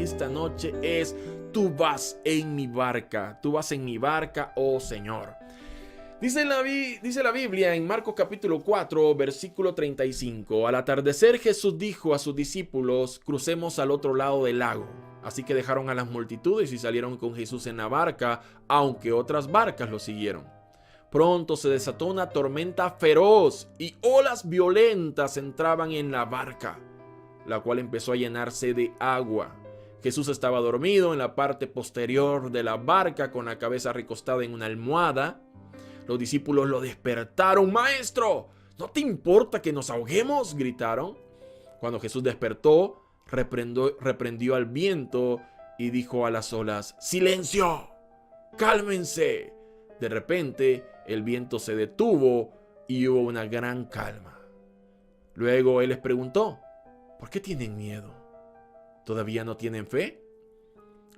esta noche es: tú vas en mi barca, oh Señor. Dice la Biblia en Marcos capítulo 4, versículo 35. Al atardecer Jesús dijo a sus discípulos: crucemos al otro lado del lago. Así que dejaron a las multitudes y salieron con Jesús en la barca, aunque otras barcas lo siguieron. Pronto se desató una tormenta feroz y olas violentas entraban en la barca, la cual empezó a llenarse de agua. Jesús estaba dormido en la parte posterior de la barca con la cabeza recostada en una almohada. Los discípulos lo despertaron. ¡Maestro! ¿No te importa que nos ahoguemos?, gritaron. Cuando Jesús despertó, reprendió al viento y dijo a las olas: ¡silencio! ¡Cálmense! De repente, el viento se detuvo y hubo una gran calma. Luego él les preguntó: ¿por qué tienen miedo? ¿Todavía no tienen fe?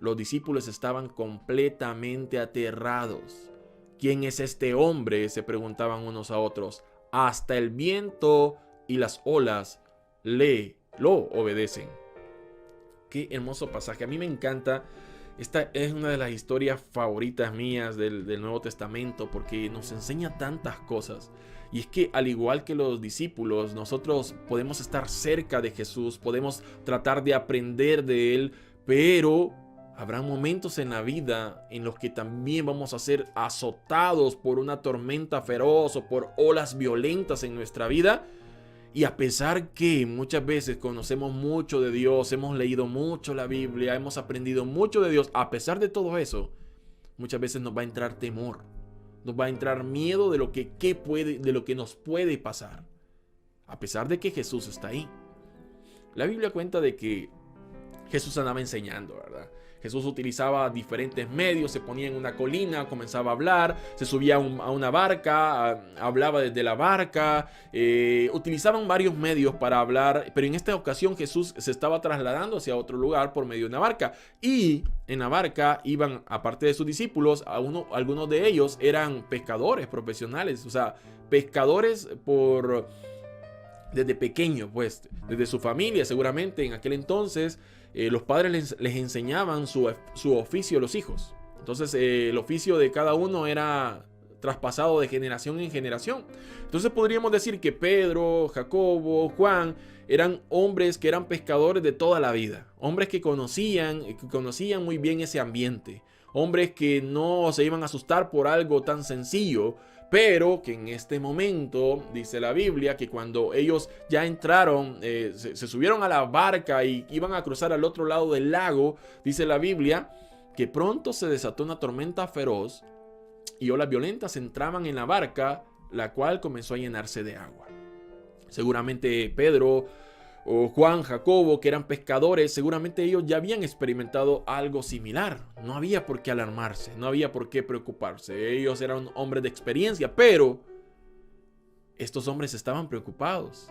Los discípulos estaban completamente aterrados. ¿Quién es este hombre?, se preguntaban unos a otros. Hasta el viento y las olas lo obedecen. Qué hermoso pasaje. A mí me encanta. Esta es una de las historias favoritas mías del Nuevo Testamento, porque nos enseña tantas cosas. Y es que, al igual que los discípulos, nosotros podemos estar cerca de Jesús, podemos tratar de aprender de Él, pero habrá momentos en la vida en los que también vamos a ser azotados por una tormenta feroz o por olas violentas en nuestra vida. Y a pesar que muchas veces conocemos mucho de Dios, hemos leído mucho la Biblia, hemos aprendido mucho de Dios, a pesar de todo eso, muchas veces nos va a entrar temor, nos va a entrar miedo de lo que nos puede pasar, a pesar de que Jesús está ahí. La Biblia cuenta de que Jesús andaba enseñando, ¿verdad? Jesús utilizaba diferentes medios, se ponía en una colina, comenzaba a hablar, se subía a una barca, hablaba desde la barca, utilizaban varios medios para hablar, pero en esta ocasión Jesús se estaba trasladando hacia otro lugar por medio de una barca, y en la barca iban, aparte de sus discípulos, algunos de ellos eran pescadores profesionales, o sea, pescadores desde pequeños, pues, desde su familia seguramente en aquel entonces. Los padres les enseñaban su oficio a los hijos. Entonces el oficio de cada uno era traspasado de generación en generación. Entonces podríamos decir que Pedro, Jacobo, Juan eran hombres que eran pescadores de toda la vida. Hombres que conocían muy bien ese ambiente. Hombres que no se iban a asustar por algo tan sencillo, pero que en este momento, dice la Biblia, que cuando ellos ya entraron, se subieron a la barca y iban a cruzar al otro lado del lago, dice la Biblia, que pronto se desató una tormenta feroz y olas violentas entraban en la barca, la cual comenzó a llenarse de agua. Seguramente Pedro o Juan, Jacobo, que eran pescadores, seguramente ellos ya habían experimentado algo similar. No había por qué alarmarse, no había por qué preocuparse. Ellos eran hombres de experiencia, pero estos hombres estaban preocupados.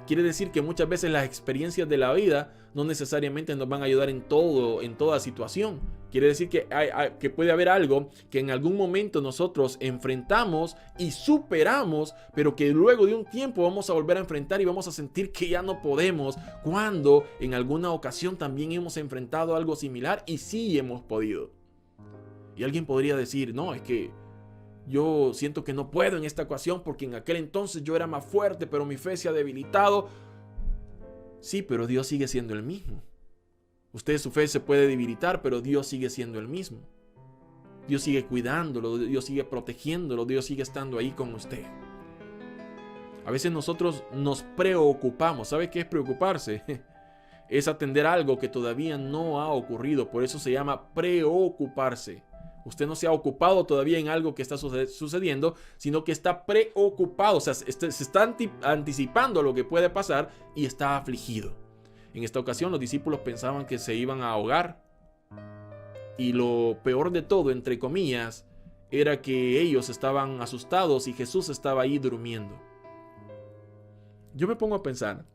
Quiere decir que muchas veces las experiencias de la vida no necesariamente nos van a ayudar en toda situación. Quiere decir que puede haber algo que en algún momento nosotros enfrentamos y superamos, pero que luego de un tiempo vamos a volver a enfrentar y vamos a sentir que ya no podemos, cuando en alguna ocasión también hemos enfrentado algo similar y sí hemos podido. Y alguien podría decir: no, es que yo siento que no puedo en esta ocasión porque en aquel entonces yo era más fuerte, pero mi fe se ha debilitado. Sí, pero Dios sigue siendo el mismo. Su fe se puede debilitar, pero Dios sigue siendo el mismo. Dios sigue cuidándolo, Dios sigue protegiéndolo, Dios sigue estando ahí con usted. A veces nosotros nos preocupamos. ¿Sabe qué es preocuparse? Es atender algo que todavía no ha ocurrido. Por eso se llama preocuparse. Usted no se ha ocupado todavía en algo que está sucediendo, sino que está preocupado. O sea, se está anticipando lo que puede pasar y está afligido. En esta ocasión los discípulos pensaban que se iban a ahogar. Y lo peor de todo, entre comillas, era que ellos estaban asustados y Jesús estaba ahí durmiendo. Yo me pongo a pensar,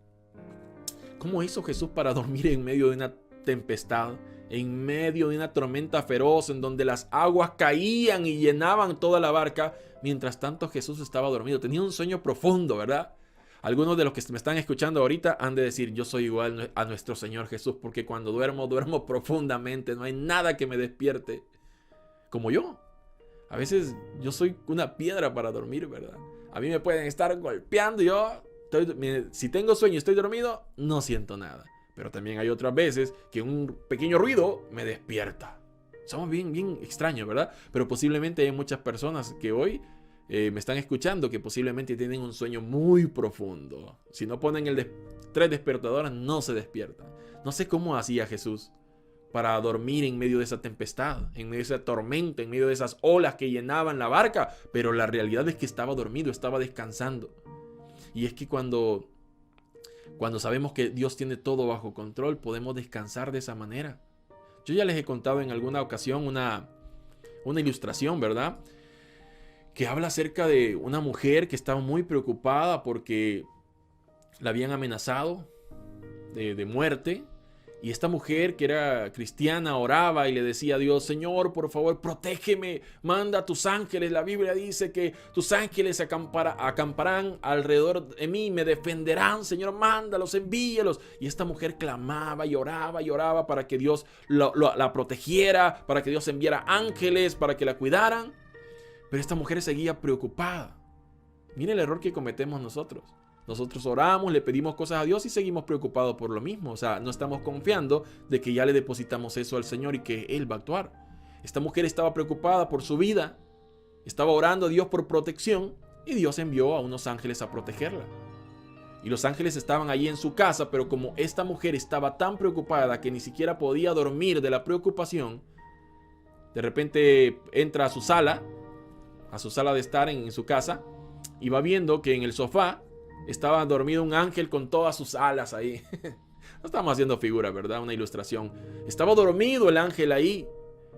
¿cómo hizo Jesús para dormir en medio de una tempestad? En medio de una tormenta feroz en donde las aguas caían y llenaban toda la barca. Mientras tanto Jesús estaba dormido. Tenía un sueño profundo, ¿verdad? Algunos de los que me están escuchando ahorita han de decir, yo soy igual a nuestro Señor Jesús, porque cuando duermo, duermo profundamente. No hay nada que me despierte. Como yo. A veces yo soy una piedra para dormir, ¿verdad? A mí me pueden estar golpeando y si tengo sueño y estoy dormido, no siento nada. Pero también hay otras veces que un pequeño ruido me despierta. Somos bien extraños, ¿verdad? Pero posiblemente hay muchas personas que hoy me están escuchando que posiblemente tienen un sueño muy profundo. Si no ponen 3 despertadores, no se despiertan. No sé cómo hacía Jesús para dormir en medio de esa tempestad, en medio de esa tormenta, en medio de esas olas que llenaban la barca, pero la realidad es que estaba dormido, estaba descansando. Y es que cuando sabemos que Dios tiene todo bajo control, podemos descansar de esa manera. Yo ya les he contado en alguna ocasión una ilustración, ¿verdad? Que habla acerca de una mujer que estaba muy preocupada porque la habían amenazado de muerte. Y esta mujer que era cristiana oraba y le decía a Dios, Señor, por favor, protégeme, manda a tus ángeles. La Biblia dice que tus ángeles acamparán alrededor de mí, me defenderán. Señor, mándalos, envíalos. Y esta mujer clamaba y oraba para que Dios la protegiera, para que Dios enviara ángeles, para que la cuidaran. Pero esta mujer seguía preocupada. Mire el error que cometemos nosotros. Nosotros oramos, le pedimos cosas a Dios y seguimos preocupados por lo mismo. O sea, no estamos confiando de que ya le depositamos eso al Señor y que Él va a actuar. Esta mujer estaba preocupada por su vida, estaba orando a Dios por protección y Dios envió a unos ángeles a protegerla. Y los ángeles estaban allí en su casa, pero como esta mujer estaba tan preocupada que ni siquiera podía dormir de la preocupación, de repente entra a su sala de estar en su casa y va viendo que en el sofá estaba dormido un ángel con todas sus alas ahí. No estamos haciendo figura, ¿verdad? Una ilustración. Estaba dormido el ángel ahí.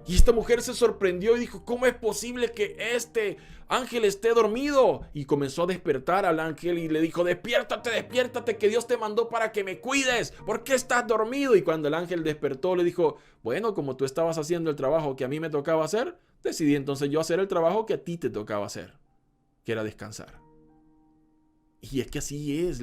Y esta mujer se sorprendió y dijo, ¿cómo es posible que este ángel esté dormido? Y comenzó a despertar al ángel y le dijo, despiértate, que Dios te mandó para que me cuides. ¿Por qué estás dormido? Y cuando el ángel despertó le dijo, bueno, como tú estabas haciendo el trabajo que a mí me tocaba hacer, decidí entonces yo hacer el trabajo que a ti te tocaba hacer, que era descansar. Y es que así es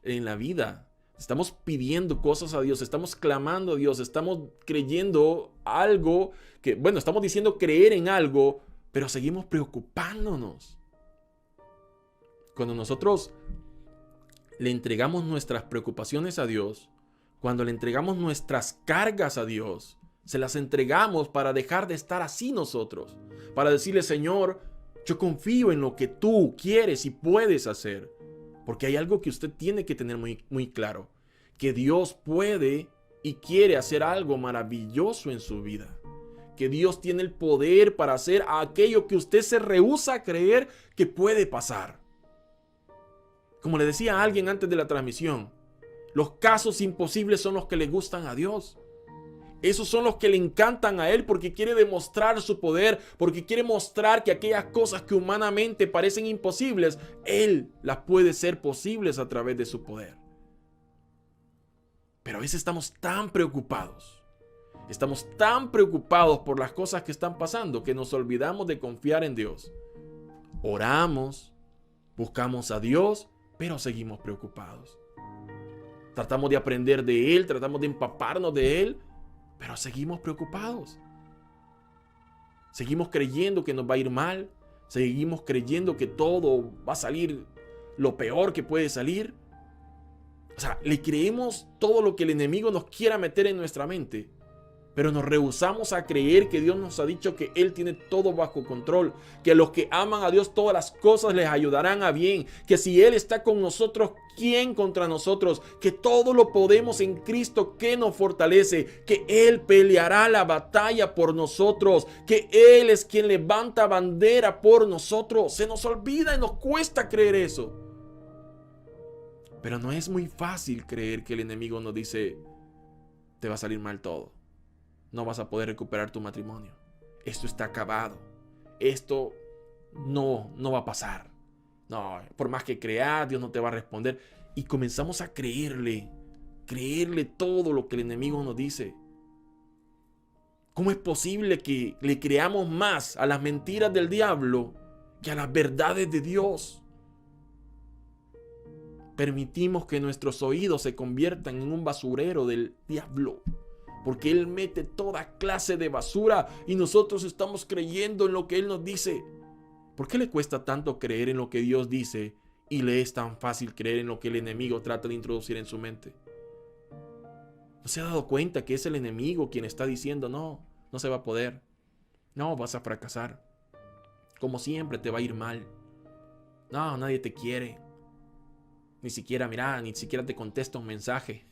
en la vida. Estamos pidiendo cosas a Dios, estamos clamando a Dios, estamos creyendo algo estamos diciendo creer en algo, pero seguimos preocupándonos. Cuando nosotros le entregamos nuestras preocupaciones a Dios, cuando le entregamos nuestras cargas a Dios, se las entregamos para dejar de estar así nosotros, para decirle, Señor, yo confío en lo que tú quieres y puedes hacer. Porque hay algo que usted tiene que tener muy claro. Que Dios puede y quiere hacer algo maravilloso en su vida. Que Dios tiene el poder para hacer aquello que usted se rehúsa a creer que puede pasar. Como le decía a alguien antes de la transmisión, los casos imposibles son los que le gustan a Dios. Esos son los que le encantan a Él porque quiere demostrar su poder, porque quiere mostrar que aquellas cosas que humanamente parecen imposibles, Él las puede ser posibles a través de su poder. Pero a veces estamos tan preocupados por las cosas que están pasando que nos olvidamos de confiar en Dios. Oramos, buscamos a Dios, pero seguimos preocupados. Tratamos de aprender de Él, tratamos de empaparnos de Él, pero seguimos preocupados. Seguimos creyendo que nos va a ir mal. Seguimos creyendo que todo va a salir lo peor que puede salir. O sea, le creemos todo lo que el enemigo nos quiera meter en nuestra mente. Pero nos rehusamos a creer que Dios nos ha dicho que Él tiene todo bajo control, que a los que aman a Dios todas las cosas les ayudarán a bien, que si Él está con nosotros, ¿quién contra nosotros? Que todo lo podemos en Cristo que nos fortalece, que Él peleará la batalla por nosotros, que Él es quien levanta bandera por nosotros. Se nos olvida y nos cuesta creer eso. Pero no es muy fácil creer que el enemigo nos dice, te va a salir mal todo. No vas a poder recuperar tu matrimonio. Esto está acabado. Esto no va a pasar. No, por más que creas, Dios no te va a responder. Y comenzamos a creerle todo lo que el enemigo nos dice. ¿Cómo es posible que le creamos más a las mentiras del diablo que a las verdades de Dios? permitimos que nuestros oídos se conviertan en un basurero del diablo. Porque Él mete toda clase de basura y nosotros estamos creyendo en lo que Él nos dice. ¿Por qué le cuesta tanto creer en lo que Dios dice y le es tan fácil creer en lo que el enemigo trata de introducir en su mente? ¿No se ha dado cuenta que es el enemigo quien está diciendo, no se va a poder, no, vas a fracasar, como siempre te va a ir mal, no, nadie te quiere, ni siquiera te contesta un mensaje,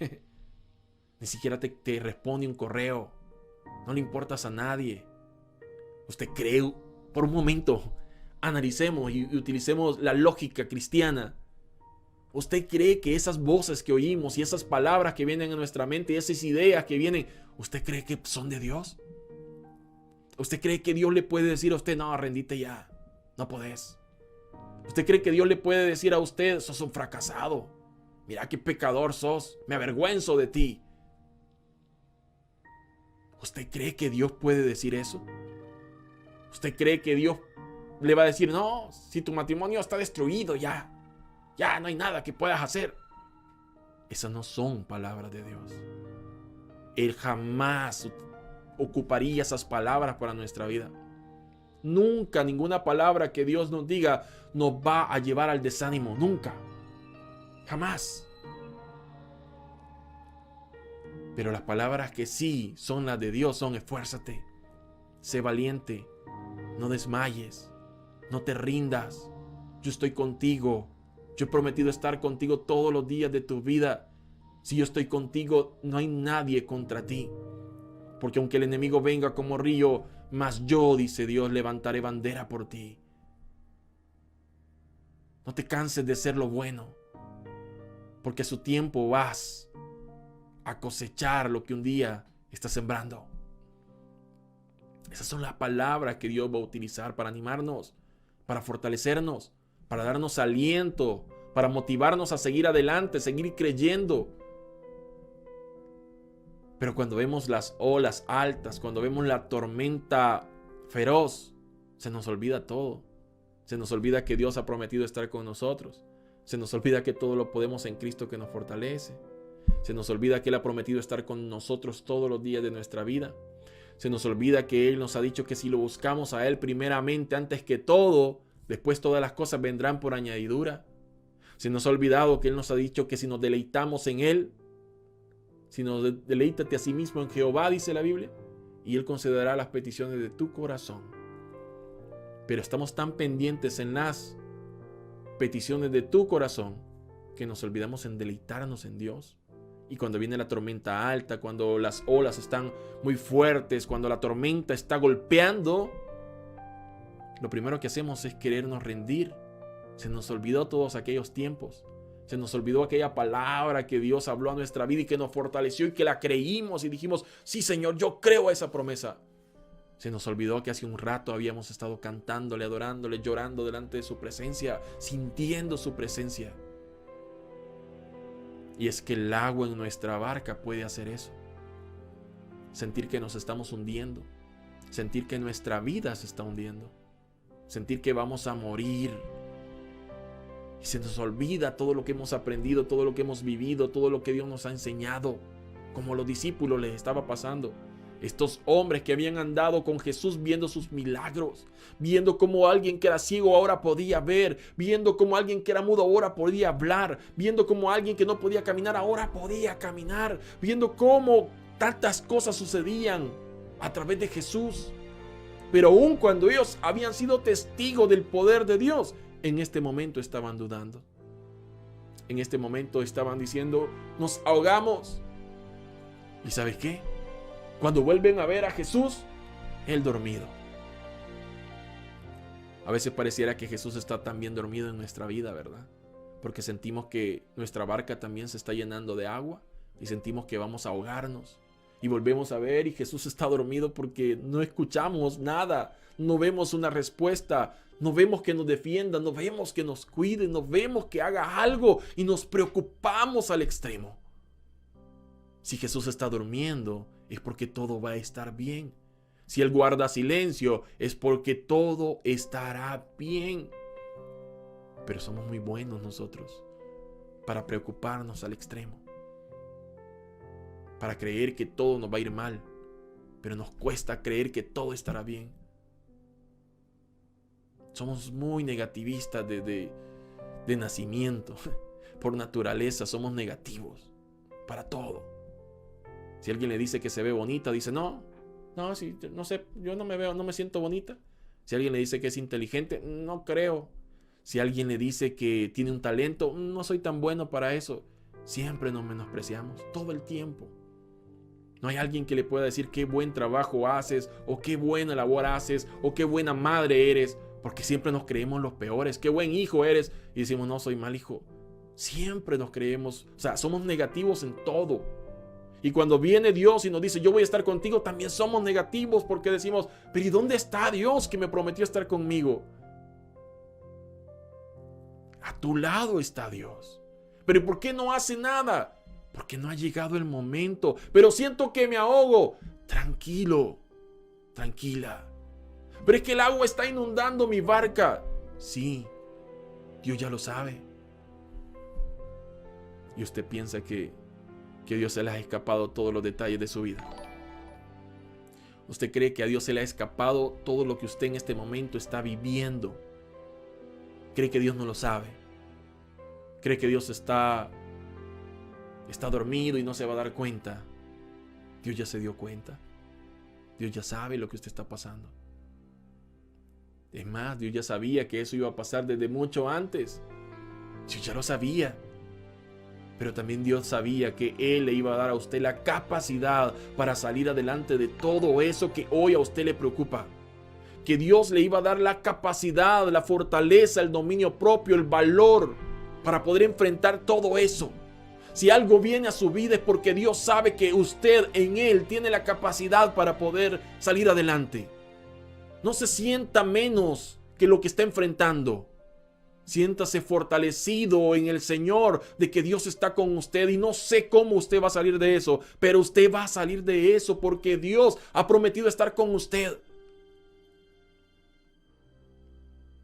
ni siquiera te responde un correo, no le importas a nadie? ¿Usted cree, por un momento, analicemos y utilicemos la lógica cristiana? ¿Usted cree que esas voces que oímos y esas palabras que vienen a nuestra mente y esas ideas que vienen, ¿usted cree que son de Dios? ¿Usted cree que Dios le puede decir a usted, no, rendite ya, no podés? ¿Usted cree que Dios le puede decir a usted, sos un fracasado? Mira qué pecador sos, me avergüenzo de ti. ¿Usted cree que Dios puede decir eso? ¿Usted cree que Dios le va a decir, no, si tu matrimonio está destruido ya no hay nada que puedas hacer? Esas no son palabras de Dios. Él jamás ocuparía esas palabras para nuestra vida. Nunca ninguna palabra que Dios nos diga nos va a llevar al desánimo. Nunca. Jamás. Pero las palabras que sí son las de Dios son: esfuérzate, sé valiente, no desmayes, no te rindas, yo estoy contigo, yo he prometido estar contigo todos los días de tu vida. Si yo estoy contigo, no hay nadie contra ti. Porque aunque el enemigo venga como río, mas yo, dice Dios, levantaré bandera por ti. No te canses de ser lo bueno, porque a su tiempo vas a cosechar lo que un día estás sembrando. Esas son las palabras que Dios va a utilizar para animarnos, para fortalecernos, para darnos aliento, para motivarnos a seguir adelante, seguir creyendo. Pero cuando vemos las olas altas, cuando vemos la tormenta feroz, se nos olvida todo. Se nos olvida que Dios ha prometido estar con nosotros. Se nos olvida que todo lo podemos en Cristo que nos fortalece. Se nos olvida que Él ha prometido estar con nosotros todos los días de nuestra vida. Se nos olvida que Él nos ha dicho que si lo buscamos a Él primeramente, antes que todo, después todas las cosas vendrán por añadidura. Se nos ha olvidado que Él nos ha dicho que si nos deleitamos en Él, si nos deleítate a sí mismo en Jehová, dice la Biblia, y Él concederá las peticiones de tu corazón. Pero estamos tan pendientes en las peticiones de tu corazón que nos olvidamos en deleitarnos en Dios. Y cuando viene la tormenta alta, cuando las olas están muy fuertes, cuando la tormenta está golpeando, lo primero que hacemos es querernos rendir. Se nos olvidó todos aquellos tiempos. Se nos olvidó aquella palabra que Dios habló a nuestra vida y que nos fortaleció y que la creímos y dijimos, sí, Señor, yo creo a esa promesa. Se nos olvidó que hace un rato habíamos estado cantándole, adorándole, llorando delante de su presencia, sintiendo su presencia. Y es que el agua en nuestra barca puede hacer eso. Sentir que nos estamos hundiendo. Sentir que nuestra vida se está hundiendo. Sentir que vamos a morir. Y se nos olvida todo lo que hemos aprendido, todo lo que hemos vivido, todo lo que Dios nos ha enseñado. Como a los discípulos les estaba pasando. Estos hombres que habían andado con Jesús viendo sus milagros, viendo cómo alguien que era ciego ahora podía ver, viendo cómo alguien que era mudo ahora podía hablar, viendo cómo alguien que no podía caminar ahora podía caminar, viendo cómo tantas cosas sucedían a través de Jesús. Pero aun cuando ellos habían sido testigos del poder de Dios, en este momento estaban dudando. En este momento estaban diciendo, nos ahogamos. ¿Y sabes qué? Cuando vuelven a ver a Jesús, Él dormido. A veces pareciera que Jesús está también dormido en nuestra vida, ¿verdad? Porque sentimos que nuestra barca también se está llenando de agua y sentimos que vamos a ahogarnos. Y volvemos a ver y Jesús está dormido porque no escuchamos nada, no vemos una respuesta, no vemos que nos defienda, no vemos que nos cuide, no vemos que haga algo y nos preocupamos al extremo. Si Jesús está durmiendo, es porque todo va a estar bien. Si Él guarda silencio, es porque todo estará bien. Pero somos muy buenos nosotros. para preocuparnos al extremo, para creer que todo nos va a ir mal, pero nos cuesta creer que todo estará bien. Somos muy negativistas de nacimiento. Por naturaleza somos negativos para todo. Si alguien le dice que se ve bonita, dice no, sí, no sé, yo no me veo, no me siento bonita. Si alguien le dice que es inteligente, no creo. Si alguien le dice que tiene un talento, no soy tan bueno para eso. Siempre nos menospreciamos, todo el tiempo. No hay alguien que le pueda decir qué buen trabajo haces, o qué buena labor haces, o qué buena madre eres, porque siempre nos creemos los peores. Qué buen hijo eres, y decimos no, soy mal hijo. Siempre nos creemos, o sea, somos negativos en todo. Y cuando viene Dios y nos dice yo voy a estar contigo, también somos negativos, porque decimos, pero ¿y dónde está Dios que me prometió estar conmigo? A tu lado está Dios. ¿Pero por qué no hace nada? Porque no ha llegado el momento. Pero siento que me ahogo. Tranquilo, tranquila. Pero es que el agua está inundando mi barca. Sí, Dios ya lo sabe. Y usted piensa que Dios se le ha escapado todos los detalles de su vida. ¿Usted cree que a Dios se le ha escapado todo lo que usted en este momento está viviendo? ¿Cree que Dios no lo sabe? ¿Cree que Dios está dormido y no se va a dar cuenta? Dios ya se dio cuenta. Dios ya sabe lo que usted está pasando. Es más, Dios ya sabía que eso iba a pasar desde mucho antes. Dios ya lo sabía. Pero también Dios sabía que Él le iba a dar a usted la capacidad para salir adelante de todo eso que hoy a usted le preocupa. Que Dios le iba a dar la capacidad, la fortaleza, el dominio propio, el valor para poder enfrentar todo eso. Si algo viene a su vida es porque Dios sabe que usted en Él tiene la capacidad para poder salir adelante. No se sienta menos que lo que está enfrentando. Siéntase fortalecido en el Señor de que Dios está con usted, y no sé cómo usted va a salir de eso, pero usted va a salir de eso porque Dios ha prometido estar con usted.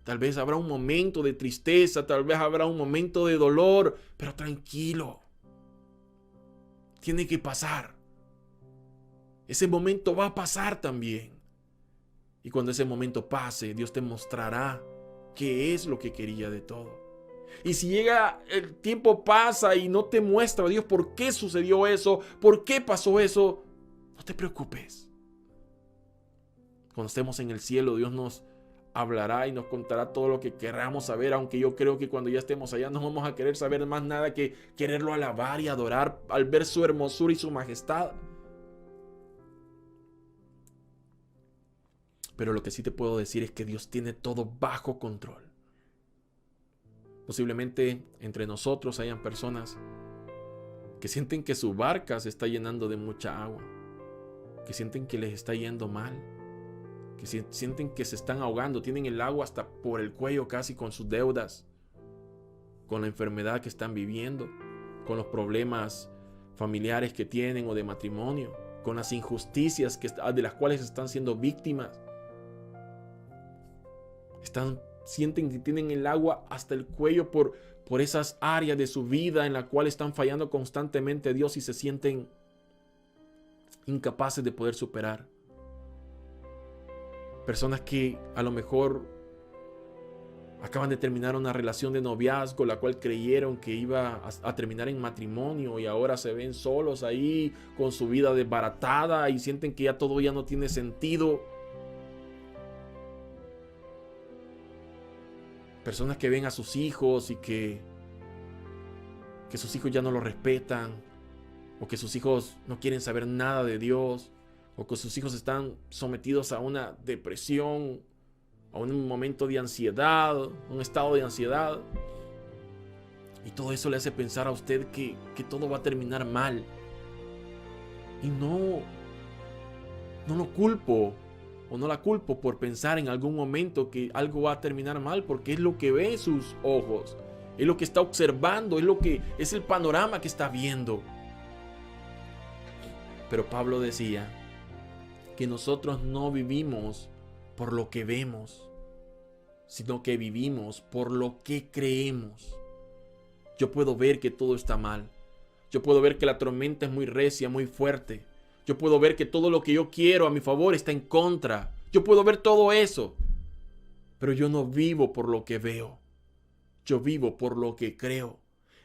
Tal vez habrá un momento de tristeza, tal vez habrá un momento de dolor, pero tranquilo. Tiene que pasar. Ese momento va a pasar también. Y cuando ese momento pase, Dios te mostrará qué es lo que quería de todo. Y si llega el tiempo pasa y no te muestra Dios por qué sucedió eso, por qué pasó eso, no te preocupes. Cuando estemos en el cielo, Dios nos hablará y nos contará todo lo que queramos saber, aunque yo creo que cuando ya estemos allá no vamos a querer saber más nada que quererlo alabar y adorar al ver su hermosura y su majestad. Pero lo que sí te puedo decir es que Dios tiene todo bajo control. Posiblemente entre nosotros hayan personas que sienten que su barca se está llenando de mucha agua, que sienten que les está yendo mal, que sienten que se están ahogando, tienen el agua hasta por el cuello casi con sus deudas, con la enfermedad que están viviendo, con los problemas familiares que tienen o de matrimonio, con las injusticias de las cuales están siendo víctimas. Sienten que tienen el agua hasta el cuello por esas áreas de su vida en la cual están fallando constantemente a Dios y se sienten incapaces de poder superar. Personas que a lo mejor acaban de terminar una relación de noviazgo, la cual creyeron que iba a terminar en matrimonio, y ahora se ven solos ahí con su vida desbaratada y sienten que ya todo ya no tiene sentido. Personas que ven a sus hijos y que sus hijos ya no los respetan, o que sus hijos no quieren saber nada de Dios, o que sus hijos están sometidos a una depresión, a un momento de ansiedad, un estado de ansiedad. Y todo eso le hace pensar a usted que todo va a terminar mal. Y no lo culpo. O no la culpo por pensar en algún momento que algo va a terminar mal, porque es lo que ve sus ojos, es lo que está observando, es el panorama que está viendo. Pero Pablo decía que nosotros no vivimos por lo que vemos, sino que vivimos por lo que creemos. Yo puedo ver que todo está mal. Yo puedo ver que la tormenta es muy recia, muy fuerte. Yo puedo ver que todo lo que yo quiero a mi favor está en contra. Yo puedo ver todo eso. Pero yo no vivo por lo que veo. Yo vivo por lo que creo.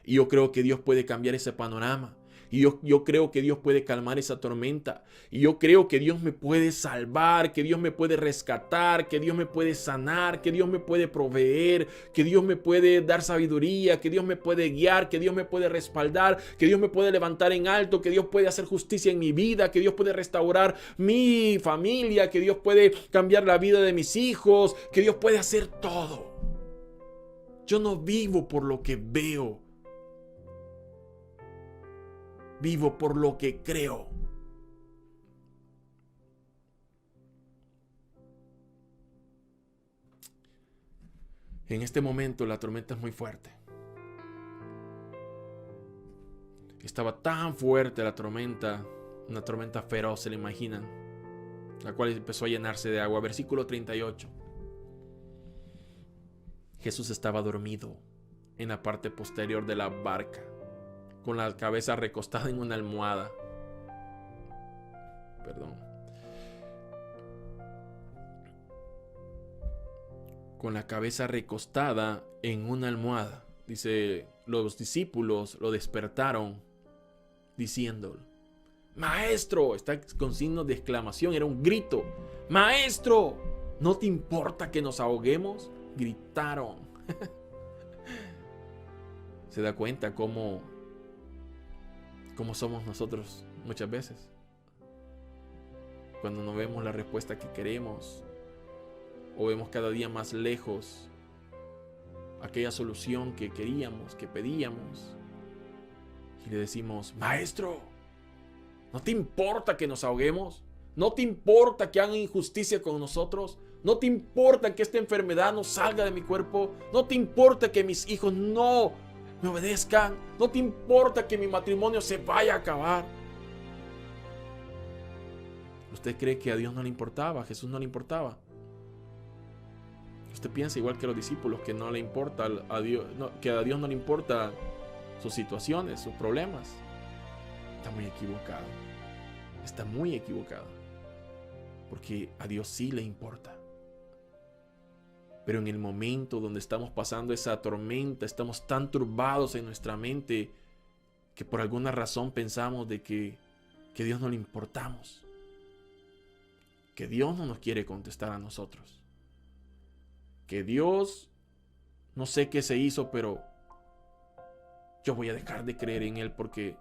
Y yo creo que Dios puede cambiar ese panorama. Y yo creo que Dios puede calmar esa tormenta. Y yo creo que Dios me puede salvar, que Dios me puede rescatar, que Dios me puede sanar, que Dios me puede proveer, que Dios me puede dar sabiduría, que Dios me puede guiar, que Dios me puede respaldar, que Dios me puede levantar en alto, que Dios puede hacer justicia en mi vida, que Dios puede restaurar mi familia, que Dios puede cambiar la vida de mis hijos, que Dios puede hacer todo. Yo no vivo por lo que veo. Vivo por lo que creo. En este momento la tormenta es muy fuerte. Estaba tan fuerte la tormenta, una tormenta feroz, se la imaginan, la cual empezó a llenarse de agua. Versículo 38. Jesús estaba dormido en la parte posterior de la barca, con la cabeza recostada en una almohada. Con la cabeza recostada en una almohada. Dice, los discípulos lo despertaron diciendo, Maestro, está con signos de exclamación, era un grito. Maestro, ¿no te importa que nos ahoguemos? Gritaron. ¿Se da cuenta cómo somos nosotros muchas veces? Cuando no vemos la respuesta que queremos, o vemos cada día más lejos aquella solución que queríamos, que pedíamos, y le decimos, Maestro, ¿no te importa que nos ahoguemos? ¿No te importa que hagan injusticia con nosotros? ¿No te importa que esta enfermedad no salga de mi cuerpo? ¿No te importa que mis hijos no me obedezcan? ¿No te importa que mi matrimonio se vaya a acabar? ¿Usted cree que a Dios no le importaba? ¿A Jesús no le importaba? Usted piensa igual que los discípulos, que no le importa a Dios, que a Dios no le importa sus situaciones, sus problemas. Está muy equivocado. Está muy equivocado. Porque a Dios sí le importa. Pero en el momento donde estamos pasando esa tormenta, estamos tan turbados en nuestra mente que por alguna razón pensamos de que Dios no le importamos. Que Dios no nos quiere contestar a nosotros. Que Dios, no sé qué se hizo, pero yo voy a dejar de creer en Él porque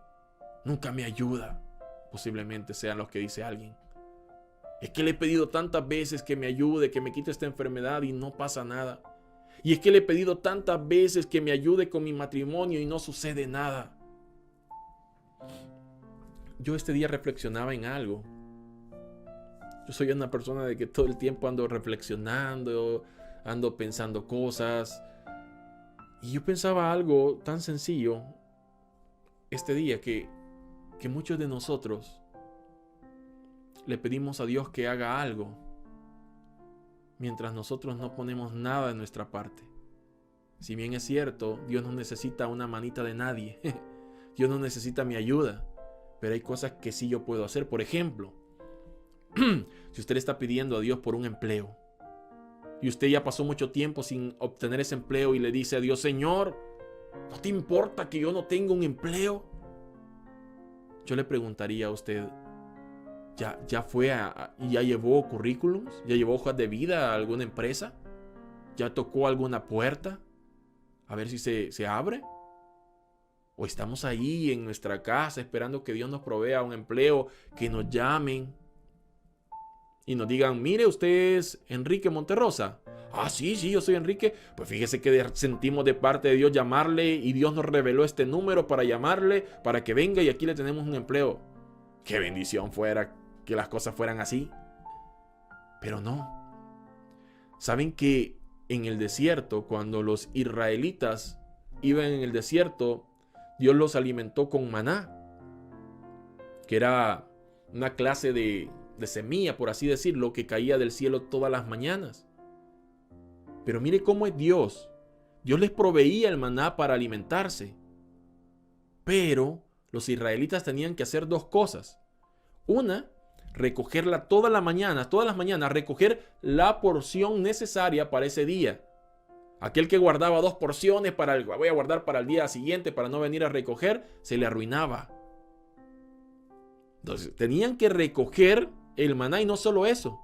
nunca me ayuda. Posiblemente sean los que dice alguien. Es que le he pedido tantas veces que me ayude, que me quite esta enfermedad y no pasa nada. Y es que le he pedido tantas veces que me ayude con mi matrimonio y no sucede nada. Yo este día reflexionaba en algo. Yo soy una persona de que todo el tiempo ando reflexionando, ando pensando cosas. Y yo pensaba algo tan sencillo este día que muchos de nosotros le pedimos a Dios que haga algo mientras nosotros no ponemos nada de nuestra parte. Si bien es cierto, Dios no necesita una manita de nadie. Dios no necesita mi ayuda. Pero hay cosas que sí yo puedo hacer. Por ejemplo, si usted le está pidiendo a Dios por un empleo y usted ya pasó mucho tiempo sin obtener ese empleo y le dice a Dios, Señor, ¿no te importa que yo no tenga un empleo? Yo le preguntaría a usted, ¿ya fue y ya llevó currículums? ¿Ya llevó hojas de vida a alguna empresa? ¿Ya tocó alguna puerta? A ver si se abre. ¿O estamos ahí en nuestra casa esperando que Dios nos provea un empleo, que nos llamen y nos digan, mire, usted es Enrique Monterrosa? Ah, sí, yo soy Enrique. Pues fíjese que sentimos de parte de Dios llamarle y Dios nos reveló este número para llamarle, para que venga y aquí le tenemos un empleo. Qué bendición fuera que las cosas fueran así. Pero no. ¿Saben que en el desierto, cuando los israelitas iban en el desierto, Dios los alimentó con maná, que era una clase de semilla, por así decirlo, que caía del cielo todas las mañanas? Pero mire cómo es Dios. Dios les proveía el maná para alimentarse. Pero los israelitas tenían que hacer dos cosas. Una, recogerla todas las mañanas, recoger la porción necesaria para ese día. Aquel que guardaba 2 porciones voy a guardar para el día siguiente para no venir a recoger, se le arruinaba. Entonces, tenían que recoger el maná y no solo eso.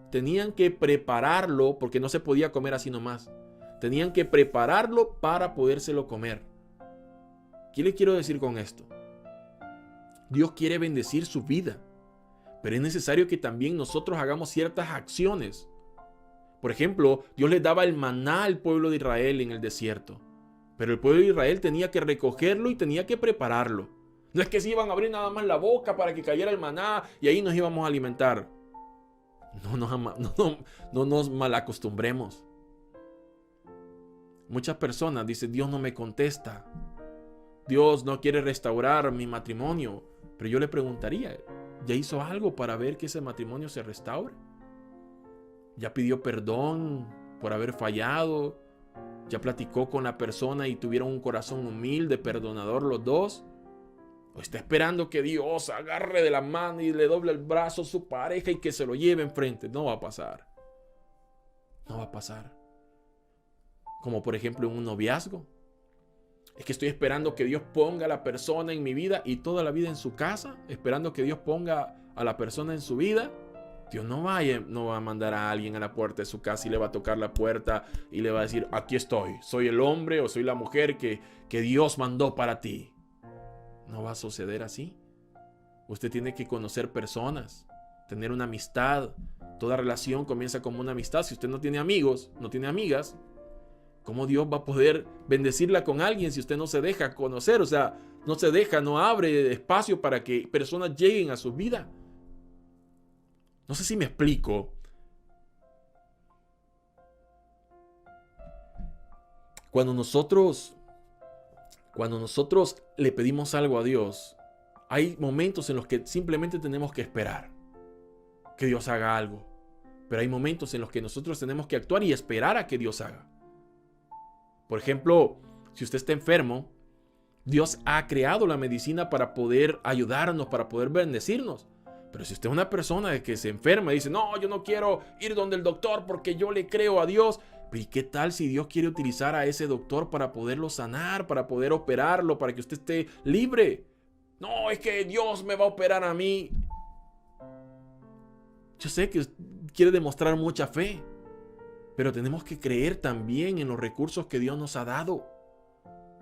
Tenían que prepararlo porque no se podía comer así nomás. Tenían que prepararlo para podérselo comer. ¿Qué le quiero decir con esto? Dios quiere bendecir su vida, pero es necesario que también nosotros hagamos ciertas acciones. Por ejemplo, Dios les daba el maná al pueblo de Israel en el desierto, pero el pueblo de Israel tenía que recogerlo y tenía que prepararlo. No es que se iban a abrir nada más la boca para que cayera el maná y ahí nos íbamos a alimentar. No nos malacostumbremos. Muchas personas dicen, Dios no me contesta. Dios no quiere restaurar mi matrimonio. Pero yo le preguntaría, ¿ya hizo algo para ver que ese matrimonio se restaure? ¿Ya pidió perdón por haber fallado? ¿Ya platicó con la persona y tuvieron un corazón humilde, perdonador los dos? ¿O está esperando que Dios agarre de la mano y le doble el brazo a su pareja y que se lo lleve enfrente? No va a pasar. No va a pasar. Como por ejemplo en un noviazgo. Es que estoy esperando que Dios ponga a la persona en mi vida y toda la vida en su casa, esperando que Dios ponga a la persona en su vida. Dios no va a mandar a alguien a la puerta de su casa y le va a tocar la puerta y le va a decir, aquí estoy, soy el hombre o soy la mujer que Dios mandó para ti. No va a suceder así. Usted tiene que conocer personas, tener una amistad. Toda relación comienza como una amistad. Si usted no tiene amigos, no tiene amigas, ¿cómo Dios va a poder bendecirla con alguien si usted no se deja conocer? O sea, no abre espacio para que personas lleguen a su vida. No sé si me explico. Cuando nosotros le pedimos algo a Dios, hay momentos en los que simplemente tenemos que esperar que Dios haga algo. Pero hay momentos en los que nosotros tenemos que actuar y esperar a que Dios haga. Por ejemplo, si usted está enfermo, Dios ha creado la medicina para poder ayudarnos, para poder bendecirnos. Pero si usted es una persona que se enferma y dice, no, yo no quiero ir donde el doctor porque yo le creo a Dios. Pero ¿y qué tal si Dios quiere utilizar a ese doctor para poderlo sanar, para poder operarlo, para que usted esté libre? No, es que Dios me va a operar a mí. Yo sé que quiere demostrar mucha fe, pero tenemos que creer también en los recursos que Dios nos ha dado.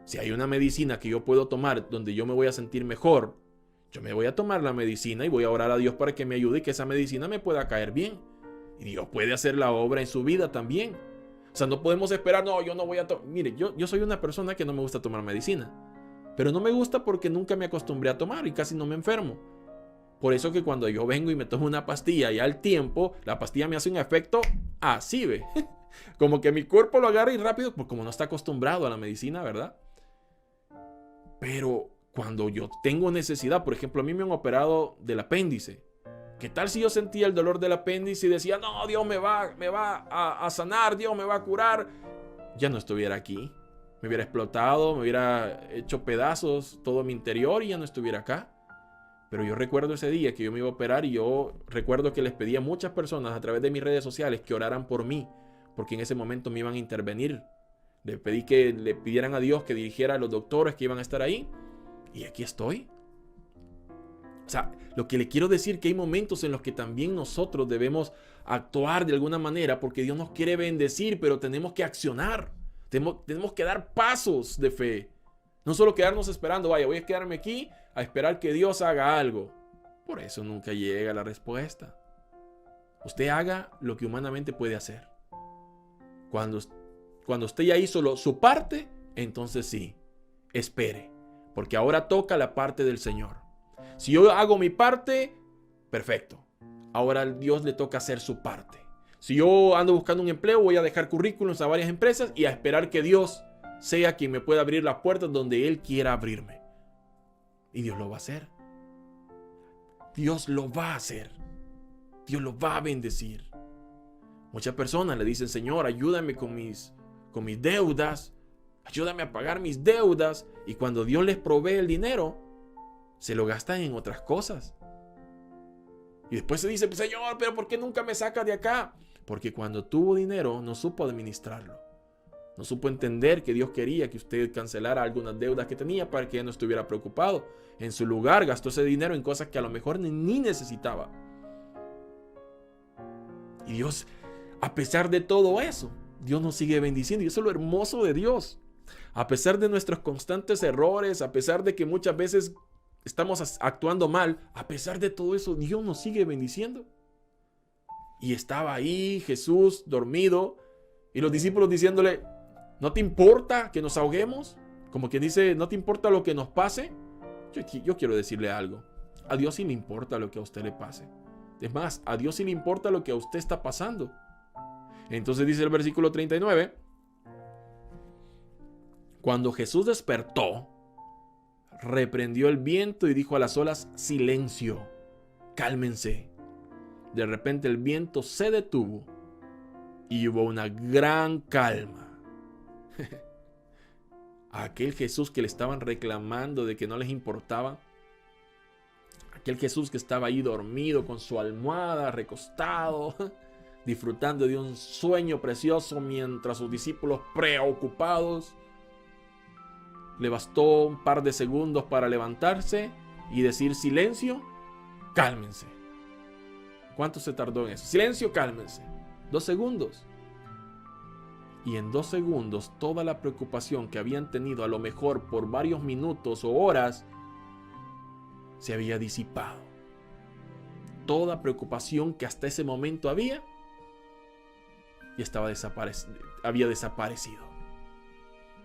Si hay una medicina que yo puedo tomar donde yo me voy a sentir mejor, yo me voy a tomar la medicina y voy a orar a Dios para que me ayude y que esa medicina me pueda caer bien. Y Dios puede hacer la obra en su vida también. O sea, no podemos esperar, no, yo no voy a tomar. Mire, yo soy una persona que no me gusta tomar medicina. Pero no me gusta porque nunca me acostumbré a tomar y casi no me enfermo. Por eso que cuando yo vengo y me tomo una pastilla y al tiempo, la pastilla me hace un efecto así, ¿ve? Como que mi cuerpo lo agarra y rápido, porque como no está acostumbrado a la medicina, ¿verdad? Pero cuando yo tengo necesidad, por ejemplo, a mí me han operado del apéndice. ¿Qué tal si yo sentía el dolor del apéndice y decía, no, Dios me va a sanar, Dios me va a curar? Ya no estuviera aquí. Me hubiera explotado, me hubiera hecho pedazos todo mi interior y ya no estuviera acá. Pero yo recuerdo ese día que yo me iba a operar y yo recuerdo que les pedí a muchas personas a través de mis redes sociales que oraran por mí, porque en ese momento me iban a intervenir. Le pedí que le pidieran a Dios que dirigiera a los doctores que iban a estar ahí. Y aquí estoy. O sea, lo que le quiero decir que hay momentos en los que también nosotros debemos actuar de alguna manera porque Dios nos quiere bendecir, pero tenemos que accionar. Tenemos que dar pasos de fe. No solo quedarnos esperando, vaya, voy a quedarme aquí a esperar que Dios haga algo. Por eso nunca llega la respuesta. Usted haga lo que humanamente puede hacer. Cuando usted ya hizo su parte, entonces sí, espere. Porque ahora toca la parte del Señor. Si yo hago mi parte, perfecto. Ahora a Dios le toca hacer su parte. Si yo ando buscando un empleo, voy a dejar currículums a varias empresas y a esperar que Dios sea quien me pueda abrir las puertas donde Él quiera abrirme. Y Dios lo va a hacer. Dios lo va a hacer. Dios lo va a bendecir. Muchas personas le dicen, Señor, ayúdame con con mis deudas. Ayúdame a pagar mis deudas. Y cuando Dios les provee el dinero, se lo gastan en otras cosas. Y después se dice, Señor, pero ¿por qué nunca me sacas de acá? Porque cuando tuvo dinero no supo administrarlo. No supo entender que Dios quería que usted cancelara algunas deudas que tenía para que no estuviera preocupado. En su lugar gastó ese dinero en cosas que a lo mejor ni necesitaba. Y Dios, a pesar de todo eso, Dios nos sigue bendiciendo. Y eso es lo hermoso de Dios. A pesar de nuestros constantes errores, a pesar de que muchas veces estamos actuando mal, a pesar de todo eso, Dios nos sigue bendiciendo. Y estaba ahí Jesús dormido y los discípulos diciéndole, ¿no te importa que nos ahoguemos? Como quien dice, ¿no te importa lo que nos pase? Yo quiero decirle algo. A Dios sí le importa lo que a usted le pase. Es más, a Dios sí le importa lo que a usted está pasando. Entonces dice el versículo 39. Cuando Jesús despertó, reprendió el viento y dijo a las olas, silencio, cálmense. De repente el viento se detuvo y hubo una gran calma. Aquel Jesús que le estaban reclamando de que no les importaba, aquel Jesús que estaba ahí dormido con su almohada, recostado, disfrutando de un sueño precioso mientras sus discípulos preocupados, le bastó un par de segundos para levantarse y decir silencio, cálmense. ¿Cuánto se tardó en eso? Silencio, cálmense. 2 segundos. Y en 2 segundos toda la preocupación que habían tenido a lo mejor por varios minutos o horas se había disipado. Toda preocupación que hasta ese momento había había desaparecido.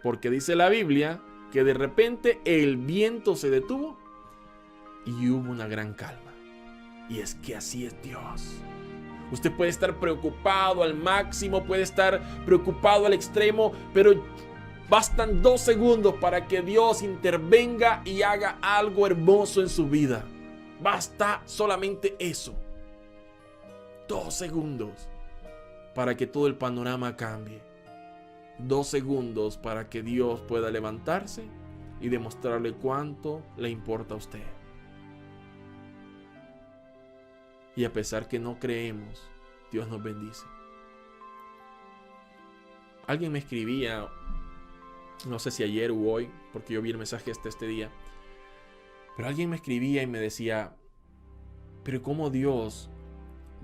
Porque dice la Biblia que de repente el viento se detuvo y hubo una gran calma. Y es que así es Dios. Usted puede estar preocupado al máximo, puede estar preocupado al extremo, pero bastan 2 segundos para que Dios intervenga y haga algo hermoso en su vida. Basta solamente eso. 2 segundos para que todo el panorama cambie. 2 segundos para que Dios pueda levantarse y demostrarle cuánto le importa a usted. Y a pesar que no creemos, Dios nos bendice. Alguien me escribía, no sé si ayer u hoy, porque yo vi el mensaje hasta este día, pero alguien me escribía y me decía, pero ¿cómo Dios